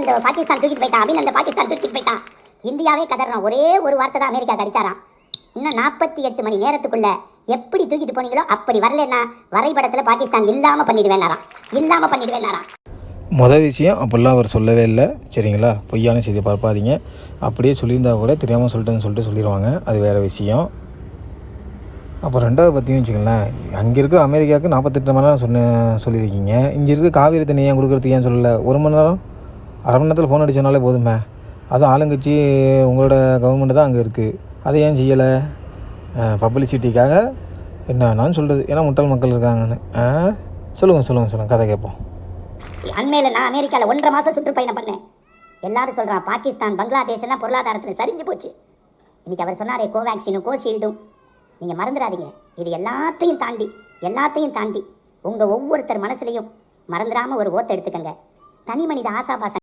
அந்த பாகிஸ்தான் தூக்கிட்டு போயிட்டான், அந்த பாகிஸ்தான் தூக்கிட்டு போயிட்டான். இந்தியாவே கதறான். ஒரே ஒரு வார்த்தை தான் அமெரிக்கா கடிச்சாராம். இன்னும் 48 மணி நேரத்துக்குள்ள எப்படி தூக்கிட்டு போனீங்களோ அப்படி வரலன்னா வரைபடத்தில் பாகிஸ்தான் இல்லாமல் பண்ணிடுவேனாராம். மொதல் விஷயம் அப்படிலாம் அவர் சொல்லவே இல்லை, சரிங்களா? பொய்யான செய்தியை பார்ப்பாதீங்க. அப்படியே சொல்லியிருந்தா கூட தெரியாமல் சொல்லிட்டேன்னு சொல்லிடுவாங்க, அது வேறு விஷயம். அப்போ ரெண்டாவது பற்றியும் வச்சுக்கங்களேன், அங்கே இருக்கிற அமெரிக்காவுக்கு 48 மணி நேரம் சொல்லியிருக்கீங்க. இங்கே இருக்கிற காவிரி தண்ணி ஏன் கொடுக்குறதுக்கு ஏன் சொல்லலை? 1 மணி நேரம், அரை மணி நேரத்தில் ஃபோன் அடிச்சோனாலே போதுமே. அதுவும் ஆளுங்கட்சி உங்களோட கவர்மெண்ட்டு தான் அங்கே இருக்குது, அதை ஏன் செய்யலை? பப்ளிசிட்டிக்காக என்ன வேணான்னு சொல்கிறது, ஏன்னா முட்டாள் மக்கள் இருக்காங்கன்னு. சொல்லுங்கள் கதை கேட்போம். அண்மையில் நான் அமெரிக்காவில் 1.5 மாதம் சுற்றுப்பயணம் பண்ணேன். எல்லாரும் சொல்கிறான் பாகிஸ்தான் பங்களாதேஷ் எல்லாம் பொருளாதாரத்தில் சரிஞ்சு போச்சு. இன்னைக்கு அவர் சொன்னாரே கோவேக்சினும் கோஷீல்டும், நீங்கள் மறந்துடாதீங்க. இது எல்லாத்தையும் தாண்டி உங்கள் ஒவ்வொருத்தர் மனசுலையும் மறந்துடாமல் ஒரு ஓட்டை எடுத்துக்கங்க. தனி மனித ஆசாபாசம்